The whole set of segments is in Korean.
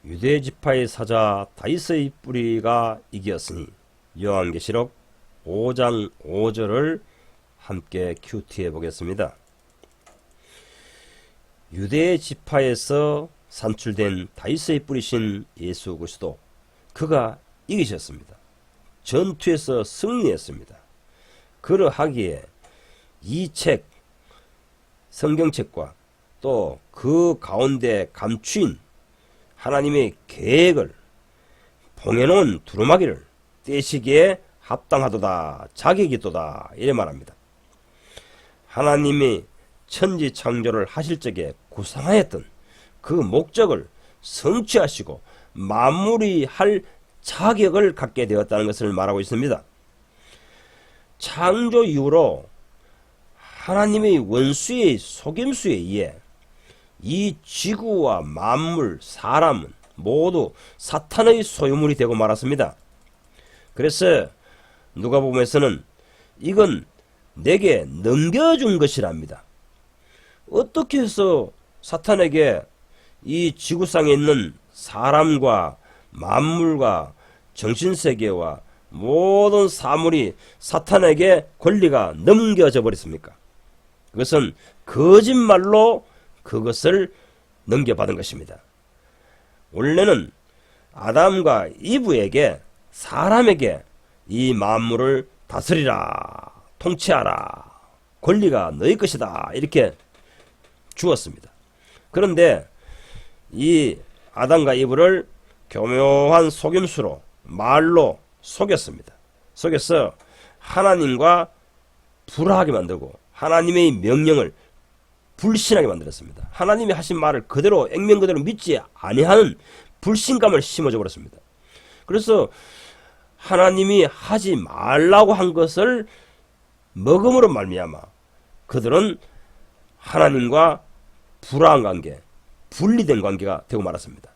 유대 지파의 사자 다윗의 뿌리가 이기었으니 요한계시록 5장 5절을 함께 큐티해 보겠습니다. 유대 지파에서 산출된 다윗의 뿌리신 예수 그리스도, 그가 이기셨습니다. 전투에서 승리했습니다. 그러하기에 이 책, 성경책과 또 그 가운데 감추인 하나님의 계획을 봉해놓은 두루마기를 떼시기에 합당하도다, 자격이도다, 이래 말합니다. 하나님이 천지 창조를 하실 적에 구상하였던 그 목적을 성취하시고 마무리할 자격을 갖게 되었다는 것을 말하고 있습니다. 창조 이후로 하나님의 원수의 속임수에 의해 이 지구와 만물, 사람은 모두 사탄의 소유물이 되고 말았습니다. 그래서 누가복음에서는 이건 내게 넘겨준 것이랍니다. 어떻게 해서 사탄에게 이 지구상에 있는 사람과 만물과 정신세계와 모든 사물이 사탄에게 권리가 넘겨져 버렸습니까? 그것은 거짓말로 그것을 넘겨받은 것입니다. 원래는 아담과 이브에게, 사람에게 이 만물을 다스리라, 통치하라, 권리가 너희 것이다, 이렇게 주었습니다. 그런데 이 아담과 이브를 교묘한 속임수로, 말로 속였습니다. 속여서 하나님과 불화하게 만들고 하나님의 명령을 불신하게 만들었습니다. 하나님이 하신 말을 그대로 액면 그대로 믿지 아니하는 불신감을 심어줘 버렸습니다. 그래서 하나님이 하지 말라고 한 것을 먹음으로 말미암아 그들은 하나님과 불화한 관계, 분리된 관계가 되고 말았습니다.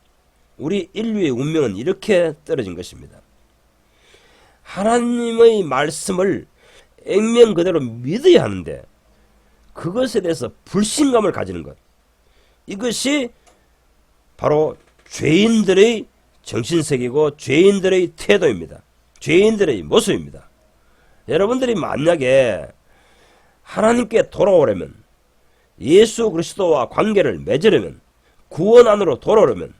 우리 인류의 운명은 이렇게 떨어진 것입니다. 하나님의 말씀을 액면 그대로 믿어야 하는데 그것에 대해서 불신감을 가지는 것, 이것이 바로 죄인들의 정신세계고 죄인들의 태도입니다. 죄인들의 모습입니다. 여러분들이 만약에 하나님께 돌아오려면, 예수 그리스도와 관계를 맺으려면, 구원 안으로 돌아오려면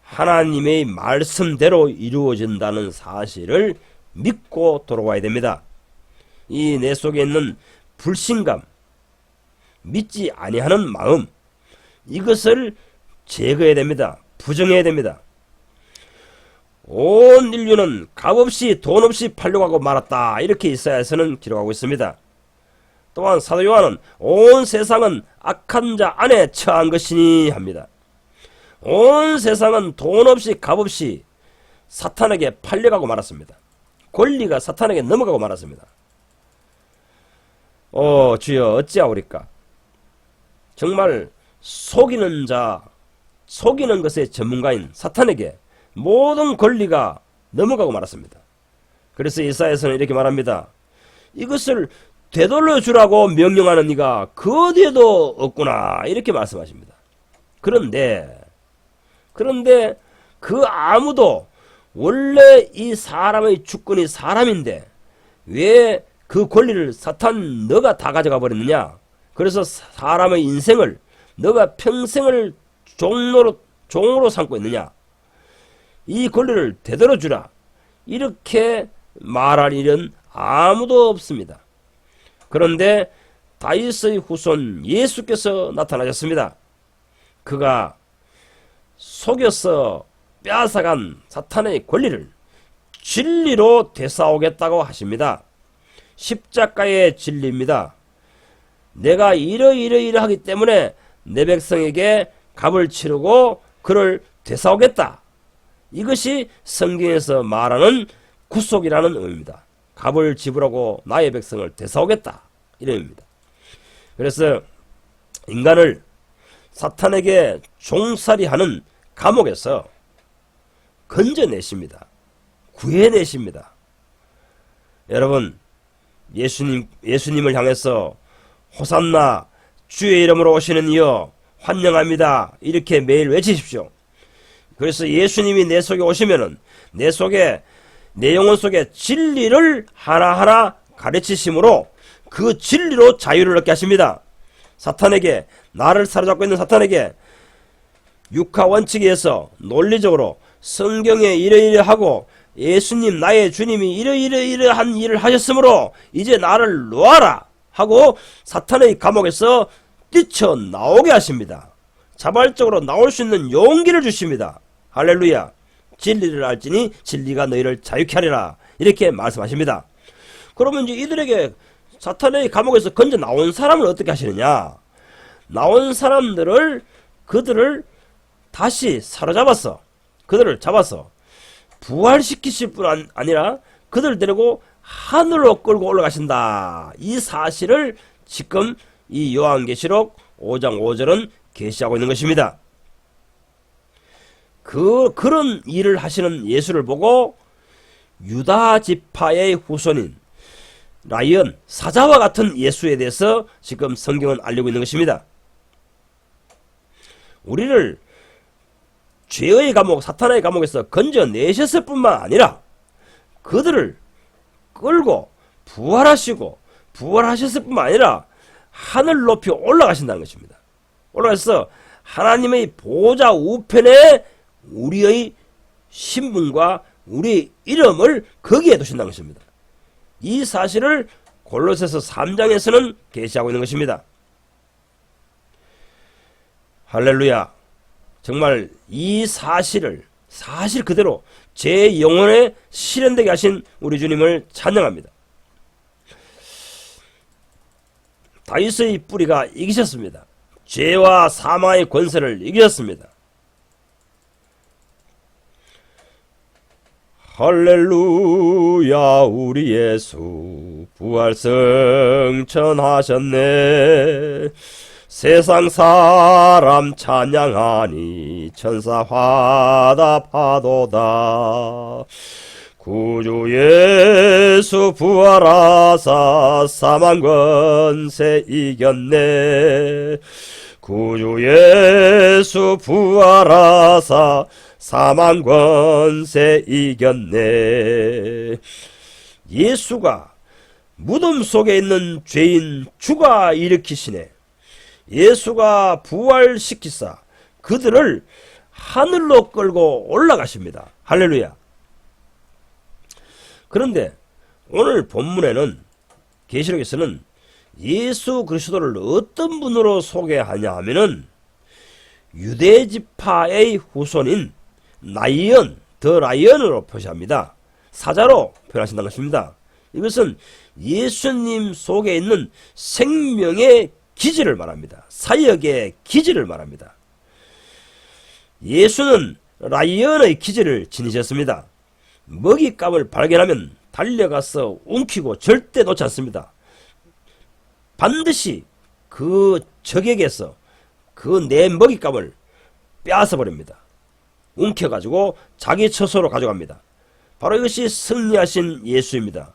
하나님의 말씀대로 이루어진다는 사실을 믿고 돌아와야 됩니다. 이 내 속에 있는 불신감, 믿지 아니하는 마음, 이것을 제거해야 됩니다. 부정해야 됩니다. 온 인류는 값없이 돈 없이 팔려가고 말았다, 이렇게 이사야서는 기록하고 있습니다. 또한 사도 요한은 온 세상은 악한 자 안에 처한 것이니 합니다. 온 세상은 돈 없이 값없이 사탄에게 팔려가고 말았습니다. 권리가 사탄에게 넘어가고 말았습니다. 주여 어찌하오리까? 정말 속이는 자, 속이는 것의 전문가인 사탄에게 모든 권리가 넘어가고 말았습니다. 그래서 이사야서는 이렇게 말합니다. 이것을 되돌려 주라고 명령하는 이가 그 어디에도 없구나, 이렇게 말씀하십니다. 그런데 그 아무도, 원래 이 사람의 주권이 사람인데 왜 그 권리를 사탄 너가 다 가져가 버렸느냐? 그래서 사람의 인생을 너가 평생을 종으로 삼고 있느냐? 이 권리를 되돌려 주라, 이렇게 말할 일은 아무도 없습니다. 그런데 다윗의 후손 예수께서 나타나셨습니다. 그가 속여서 빼앗아간 사탄의 권리를 진리로 되찾아오겠다고 하십니다. 십자가의 진리입니다. 내가 이러이러하기 때문에 내 백성에게 값을 치르고 그를 되찾아오겠다. 이것이 성경에서 말하는 구속이라는 의미입니다. 값을 지불하고 나의 백성을 되찾아오겠다, 이런 의미입니다. 그래서 인간을 사탄에게 종살이하는 감옥에서 건져내십니다. 구해내십니다. 여러분, 예수님을 향해서 호산나, 주의 이름으로 오시는 이여 환영합니다, 이렇게 매일 외치십시오. 그래서 예수님이 내 속에 오시면은 내 영혼 속에 진리를 하나하나 가르치심으로 그 진리로 자유를 얻게 하십니다. 사탄에게, 나를 사로잡고 있는 사탄에게 육하 원칙에 의해서 논리적으로 성경에 이러이러하고 예수님 나의 주님이 이러이러한 일을 하셨으므로 이제 나를 놓아라 하고 사탄의 감옥에서 뛰쳐나오게 하십니다. 자발적으로 나올 수 있는 용기를 주십니다. 할렐루야. 진리를 알지니 진리가 너희를 자유케 하리라, 이렇게 말씀하십니다. 그러면 이제 이들에게 사탄의 감옥에서 건져 나온 사람을 어떻게 하시느냐? 나온 사람들을, 그들을 다시 사로잡아서, 그들을 잡아서 부활시키실 뿐 아니라 그들을 데리고 하늘로 끌고 올라가신다. 이 사실을 지금 이 요한계시록 5장 5절은 계시하고 있는 것입니다. 그런 일을 하시는 예수를 보고 유다 지파의 후손인 라이언, 사자와 같은 예수에 대해서 지금 성경은 알리고 있는 것입니다. 우리를 죄의 감옥, 사탄의 감옥에서 건져내셨을 뿐만 아니라 그들을 끌고 부활하셨을 뿐만 아니라 하늘 높이 올라가신다는 것입니다. 올라가서 하나님의 보좌 우편에 우리의 신분과 우리의 이름을 거기에 두신다는 것입니다. 이 사실을 골로새서 3장에서는 계시하고 있는 것입니다. 할렐루야. 정말 이 사실 그대로 제 영혼에 실현되게 하신 우리 주님을 찬양합니다. 다윗의 뿌리가 이기셨습니다. 죄와 사망의 권세를 이기셨습니다. 할렐루야. 우리 예수 부활승천하셨네. 세상 사람 찬양하니 천사 화답하도다. 구주 예수 부활하사 사망 권세 이겼네. 구주 예수 부활하사 사망 권세 이겼네. 예수가 무덤 속에 있는 죄인 죽어 일으키시네. 예수가 부활시키사 그들을 하늘로 끌고 올라가십니다. 할렐루야. 그런데 오늘 본문에는, 계시록에서는 예수 그리스도를 어떤 분으로 소개하냐 하면은 유대지파의 후손인 더 라이언으로 표시합니다. 사자로 표현하신다는 것입니다. 이것은 예수님 속에 있는 생명의 기질을 말합니다. 사역의 기질을 말합니다. 예수는 라이언의 기질을 지니셨습니다. 먹잇감을 발견하면 달려가서 움키고 절대 놓지 않습니다. 반드시 그 적에게서 그 내 먹잇감을 빼앗아 버립니다. 움켜가지고 자기 처소로 가져갑니다. 바로 이것이 승리하신 예수입니다.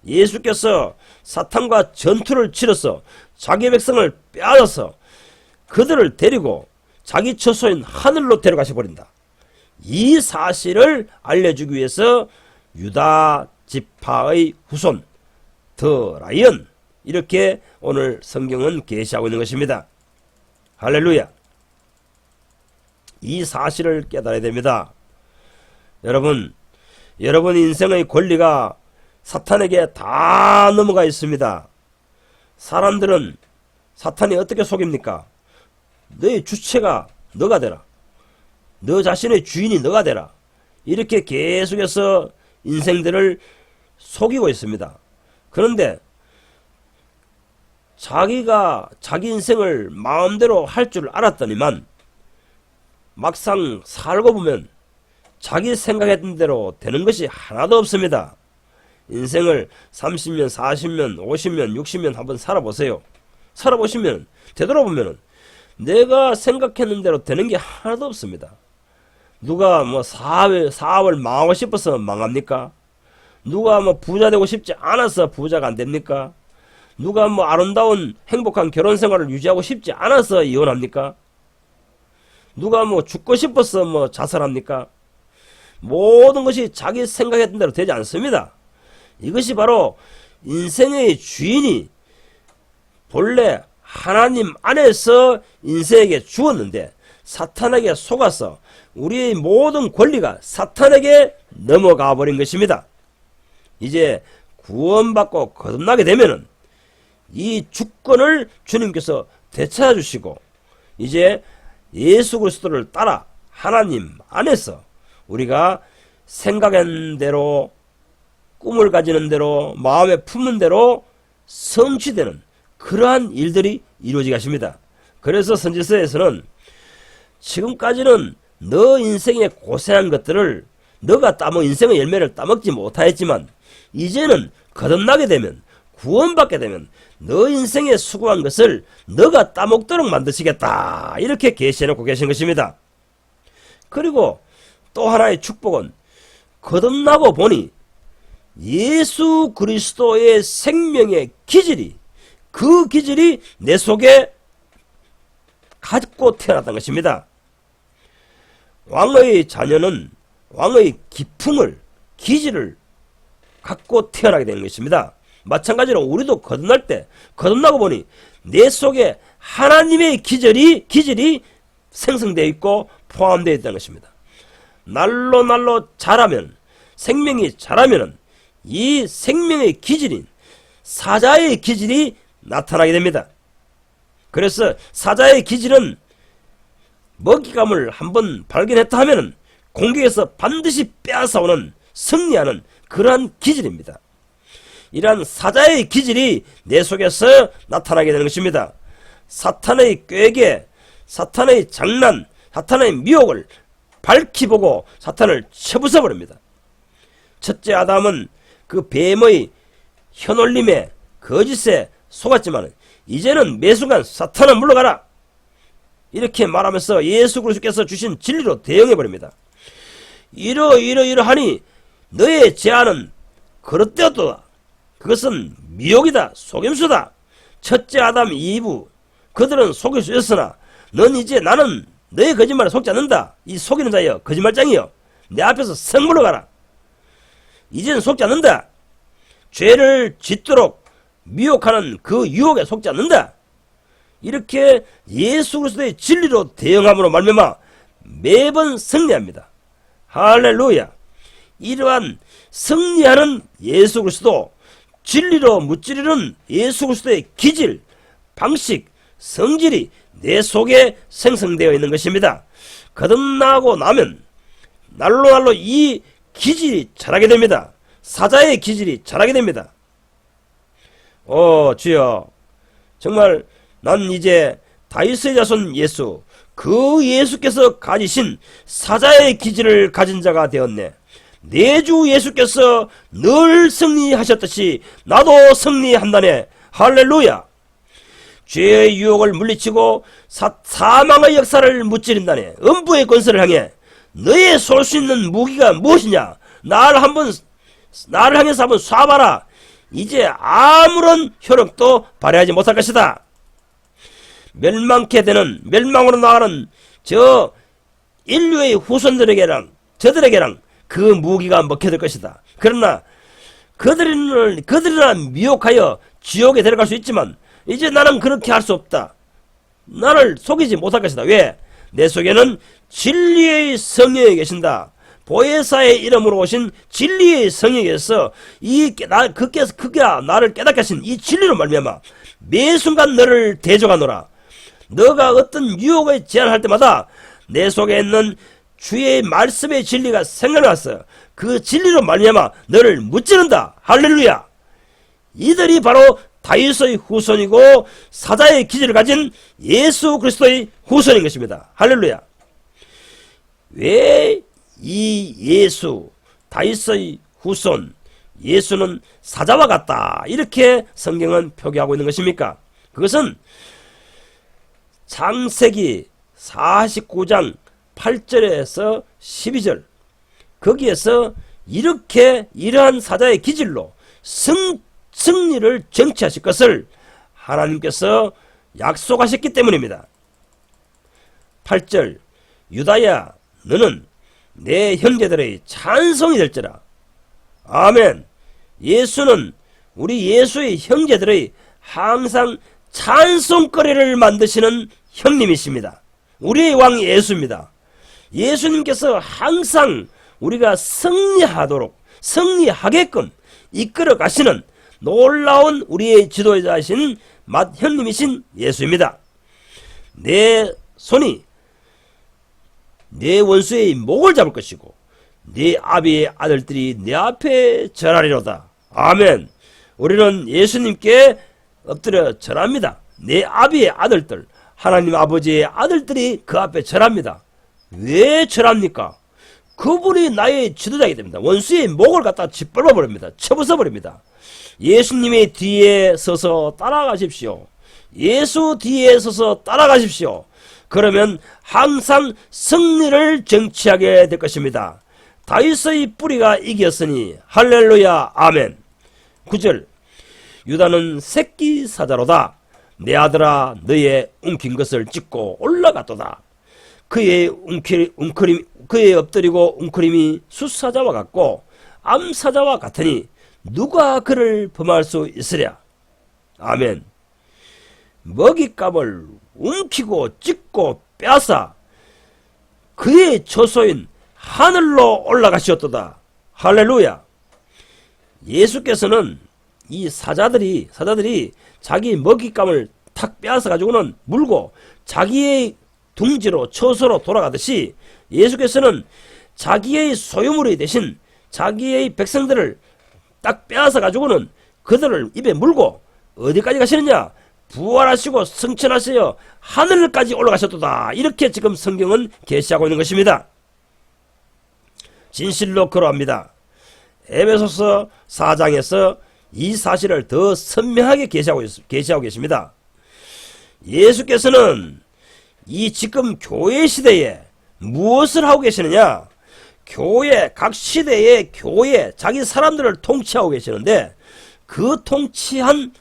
예수께서 사탄과 전투를 치러서 자기 백성을 빼앗아서 그들을 데리고 자기 처소인 하늘로 데려가셔 버린다. 이 사실을 알려주기 위해서 유다 지파의 후손 더 라이언, 이렇게 오늘 성경은 계시하고 있는 것입니다. 할렐루야. 이 사실을 깨달아야 됩니다. 여러분 인생의 권리가 사탄에게 다 넘어가 있습니다. 사람들은 사탄이 어떻게 속입니까? 너의 주체가 너가 되라. 너 자신의 주인이 너가 되라. 이렇게 계속해서 인생들을 속이고 있습니다. 그런데 자기가 자기 인생을 마음대로 할 줄 알았더니만 막상 살고 보면 자기 생각했던 대로 되는 것이 하나도 없습니다. 인생을 30년, 40년, 50년, 60년 한번 살아보세요. 살아보시면, 되돌아보면 내가 생각했는 대로 되는 게 하나도 없습니다. 누가 뭐 사업을 망하고 싶어서 망합니까? 누가 뭐 부자 되고 싶지 않아서 부자가 안 됩니까? 누가 뭐 아름다운 행복한 결혼 생활을 유지하고 싶지 않아서 이혼합니까? 누가 뭐 죽고 싶어서 뭐 자살합니까? 모든 것이 자기 생각했던 대로 되지 않습니다. 이것이 바로 인생의 주인이 본래 하나님 안에서 인생에게 주었는데 사탄에게 속아서 우리의 모든 권리가 사탄에게 넘어가 버린 것입니다. 이제 구원받고 거듭나게 되면은 이 주권을 주님께서 되찾아 주시고 이제 예수 그리스도를 따라 하나님 안에서 우리가 생각한 대로 꿈을 가지는 대로 마음에 품는 대로 성취되는 그러한 일들이 이루어지게 하십니다. 그래서 선지서에서는 지금까지는 너 인생에 고생한 것들을 너가 인생의 열매를 따먹지 못하였지만 이제는 거듭나게 되면 구원받게 되면 너 인생에 수고한 것을 너가 따먹도록 만드시겠다 이렇게 계시해놓고 계신 것입니다. 그리고 또 하나의 축복은 거듭나고 보니 예수 그리스도의 생명의 기질이 그 기질이 내 속에 갖고 태어났던 것입니다. 왕의 자녀는 왕의 기풍을 기질을 갖고 태어나게 되는 것입니다. 마찬가지로 우리도 거듭날 때 거듭나고 보니 내 속에 하나님의 기질이 생성되어 있고 포함되어 있다는 것입니다. 날로 자라면 생명이 자라면 이 생명의 기질인 사자의 기질이 나타나게 됩니다. 그래서 사자의 기질은 먹잇감을 한번 발견했다 하면은 공격에서 반드시 빼앗아오는 승리하는 그러한 기질입니다. 이러한 사자의 기질이 내 속에서 나타나게 되는 것입니다. 사탄의 꾀게, 사탄의 장난, 사탄의 미혹을 밝히보고 사탄을 쳐부숴버립니다. 첫째 아담은 그 뱀의 현올림에 거짓에 속았지만 이제는 매순간 사탄아 물러가라 이렇게 말하면서 예수 그리스도께서 주신 진리로 대응해버립니다. 이러하니 너의 제안은 그릇되었도다. 그것은 미혹이다. 속임수다. 첫째 아담 이브 그들은 속일 수 있었으나 넌 이제 나는 너의 거짓말에 속지 않는다. 이 속이는 자여 거짓말장이여 내 앞에서 썩 물러가라. 이제는 속지 않는다. 죄를 짓도록 미혹하는 그 유혹에 속지 않는다. 이렇게 예수 그리스도의 진리로 대응함으로 말미암아 매번 승리합니다. 할렐루야. 이러한 승리하는 예수 그리스도, 진리로 무찌르는 예수 그리스도의 기질, 방식, 성질이 내 속에 생성되어 있는 것입니다. 거듭나고 나면 날로 이 기질이 자라게 됩니다. 사자의 기질이 자라게 됩니다. 주여, 정말 난 이제 다윗의 자손 예수, 그 예수께서 가지신 사자의 기질을 가진 자가 되었네. 내 주 예수께서 늘 승리하셨듯이 나도 승리한다네. 할렐루야. 죄의 유혹을 물리치고 사망의 역사를 무찌른다네. 음부의 권세를 향해 너의 쏠 수 있는 무기가 무엇이냐? 나를 향해서 한번 쏴봐라. 이제 아무런 효력도 발휘하지 못할 것이다. 멸망케 되는, 멸망으로 나가는 저 인류의 후손들에게랑 저들에게랑 그 무기가 먹혀들 것이다. 그러나 그들이나 미혹하여 지옥에 데려갈 수 있지만 이제 나는 그렇게 할 수 없다. 나를 속이지 못할 것이다. 왜? 내 속에는 진리의 성령이 계신다. 보혜사의 이름으로 오신 진리의 성령께서 그가 나를 깨닫게 하신 이 진리로 말미암아 매 순간 너를 대적하노라. 너가 어떤 유혹을 제안할 때마다 내 속에 있는 주의 말씀의 진리가 생각나서 그 진리로 말미암아 너를 무찌른다. 할렐루야. 이들이 바로 다윗의 후손이고 사자의 기질을 가진 예수 그리스도의 후손인 것입니다. 할렐루야. 왜 이 예수, 다윗의 후손, 예수는 사자와 같다 이렇게 성경은 표기하고 있는 것입니까? 그것은 창세기 49장 8절에서 12절 거기에서 이러한 사자의 기질로 승리를 쟁취하실 것을 하나님께서 약속하셨기 때문입니다. 8절 유다야, 너는 내 형제들의 찬송이 될지라. 아멘. 예수는 우리 예수의 형제들의 항상 찬송거리를 만드시는 형님이십니다. 우리의 왕 예수입니다. 예수님께서 항상 우리가 승리하게끔 이끌어 가시는 놀라운 우리의 지도자이신 형님이신 예수입니다. 내 손이 내 원수의 목을 잡을 것이고 네 아비의 아들들이 내 앞에 절하리로다. 아멘. 우리는 예수님께 엎드려 절합니다. 내 아비의 아들들, 하나님 아버지의 아들들이 그 앞에 절합니다. 왜 절합니까? 그분이 나의 지도자이기 때문입니다. 원수의 목을 갖다 짓밟아 버립니다. 쳐부숴 버립니다. 예수님의 뒤에 서서 따라가십시오. 예수 뒤에 서서 따라가십시오. 그러면 항상 승리를 쟁취하게 될 것입니다. 다윗의 뿌리가 이겼으니 할렐루야 아멘. 9절 유다는 새끼 사자로다. 내 아들아 너의 움킨 것을 찢고 올라갔도다. 그의 엎드리고 웅크림이 숫사자와 같고 암사자와 같으니 누가 그를 범할 수 있으랴. 아멘. 먹잇감을 움키고 찢고 빼앗아 그의 처소인 하늘로 올라가시었도다. 할렐루야. 예수께서는 이 사자들이 자기 먹잇감을 탁 빼앗아 가지고는 물고 자기의 둥지로 처소로 돌아가듯이 예수께서는 자기의 소유물이 대신 자기의 백성들을 딱 빼앗아 가지고는 그들을 입에 물고 어디까지 가시느냐? 부활하시고 승천하시어 하늘까지 올라가셨도다. 이렇게 지금 성경은 계시하고 있는 것입니다. 진실로 그러합니다. 에베소서 4장에서 이 사실을 더 선명하게 계시하고 계십니다. 예수께서는 이 지금 교회 시대에 무엇을 하고 계시느냐? 각 시대의 교회, 자기 사람들을 통치하고 계시는데 그 통치하는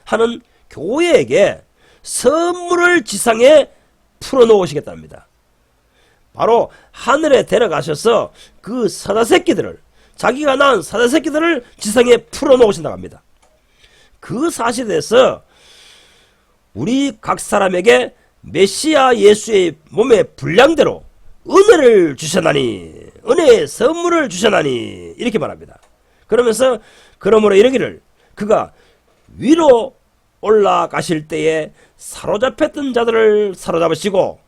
교회에게 선물을 지상에 풀어놓으시겠답니다. 바로 하늘에 데려가셔서 그 사자새끼들을, 자기가 낳은 사자새끼들을 지상에 풀어놓으신다고 합니다. 그 사실에 대해서 우리 각 사람에게 메시아 예수의 몸의 분량대로 은혜를 주셨나니, 은혜의 선물을 주셨나니, 이렇게 말합니다. 그러면서 그러므로 이러기를 그가 위로 올라가실 때에 사로잡혔던 자들을 사로잡으시고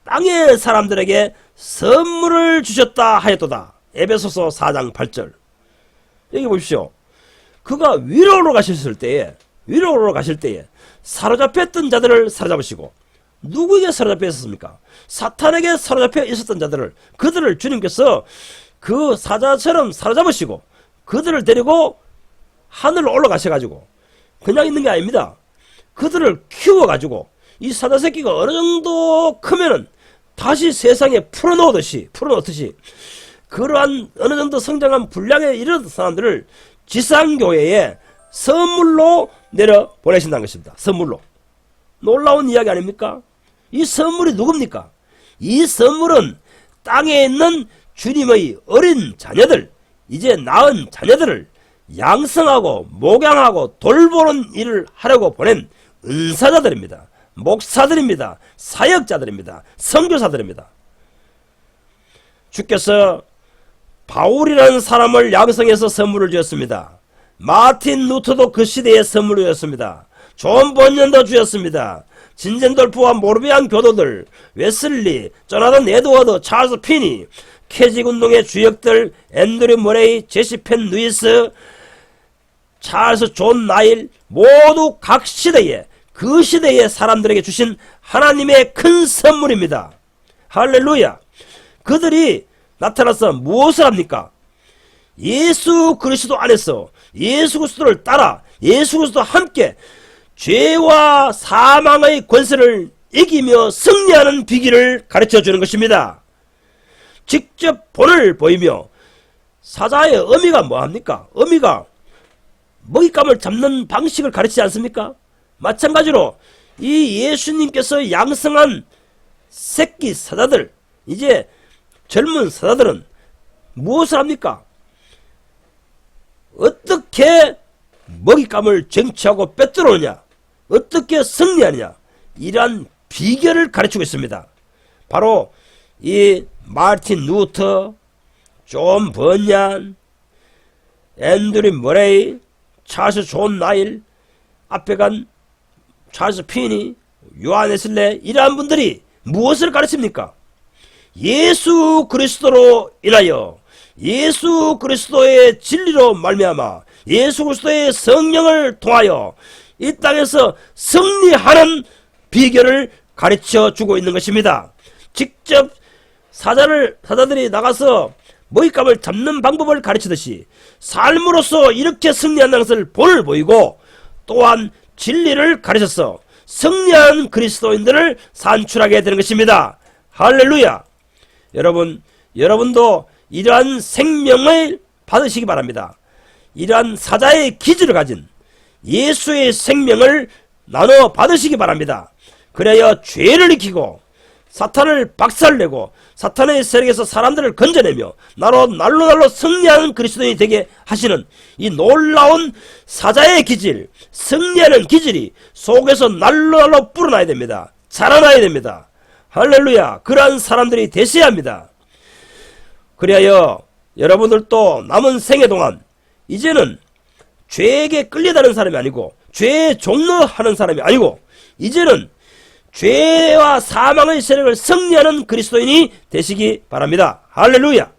땅의 사람들에게 선물을 주셨다 하였도다. 에베소서 4장 8절. 여기 보십시오. 그가 위로 올라가실 때에 사로잡혔던 자들을 사로잡으시고, 누구에게 사로잡혀 있었습니까? 사탄에게 사로잡혀 있었던 자들을, 그들을 주님께서 그 사자처럼 사로잡으시고 그들을 데리고 하늘로 올라가셔가지고 그냥 있는 게 아닙니다. 그들을 키워가지고 이 사자새끼가 어느 정도 크면은 다시 세상에 풀어놓듯이 그러한 어느 정도 성장한 분량에 이르는 사람들을 지상교회에 선물로 내려 보내신다는 것입니다. 선물로. 놀라운 이야기 아닙니까? 이 선물이 누굽니까? 이 선물은 땅에 있는 주님의 어린 자녀들, 이제 낳은 자녀들을 양성하고 목양하고 돌보는 일을 하려고 보낸 은사자들입니다. 목사들입니다. 사역자들입니다. 선교사들입니다. 주께서 바울이라는 사람을 양성해서 선물을 주었습니다. 마틴 루터도 그 시대에 선물을 주었습니다. 존 번연도 주었습니다. 진젠돌프와 모르비안 교도들, 웨슬리, 조나단 에드워드, 찰스 피니, 캐직 운동의 주역들, 앤드류 머레이, 제시 펜 루이스, 찰스 존 나일, 모두 각 시대에, 그 시대의 사람들에게 주신 하나님의 큰 선물입니다. 할렐루야. 그들이 나타나서 무엇을 합니까? 예수 그리스도 안에서 예수 그리스도를 따라 예수 그리스도와 함께 죄와 사망의 권세를 이기며 승리하는 비기를 가르쳐주는 것입니다. 직접 본을 보이며, 사자의 어미가 뭐합니까? 어미가 먹잇감을 잡는 방식을 가르치지 않습니까? 마찬가지로 이 예수님께서 양성한 새끼 사자들, 이제 젊은 사자들은 무엇을 합니까? 어떻게 먹잇감을 쟁취하고 빼들어오느냐, 어떻게 승리하느냐, 이러한 비결을 가르치고 있습니다. 바로 이 마틴 루터, 존 번얀, 앤드류 머레이, 찰스 존 나일, 앞에 간 찰스 피니, 요한 웨슬레, 이러한 분들이 무엇을 가르칩니까? 예수 그리스도로 인하여, 예수 그리스도의 진리로 말미암아, 예수 그리스도의 성령을 통하여 이 땅에서 승리하는 비결을 가르쳐 주고 있는 것입니다. 직접 사자들이 나가서 먹잇감을 잡는 방법을 가르치듯이 삶으로서 이렇게 승리한다는 것을 본을 보이고, 또한 진리를 가르쳐서 승리한 그리스도인들을 산출하게 되는 것입니다. 할렐루야. 여러분도 이러한 생명을 받으시기 바랍니다. 이러한 사자의 기질을 가진 예수의 생명을 나눠 받으시기 바랍니다. 그래야 죄를 익히고 사탄을 박살내고 사탄의 세력에서 사람들을 건져내며 날로 승리하는 그리스도인이 되게 하시는 이 놀라운 사자의 기질, 승리하는 기질이 속에서 날로 불어나야 됩니다. 자라나야 됩니다. 할렐루야. 그러한 사람들이 되셔야 합니다. 그리하여 여러분들도 남은 생애 동안 이제는 죄에게 끌려다니는 사람이 아니고, 죄에 종로하는 사람이 아니고, 이제는 죄와 사망의 세력을 승리하는 그리스도인이 되시기 바랍니다. 할렐루야.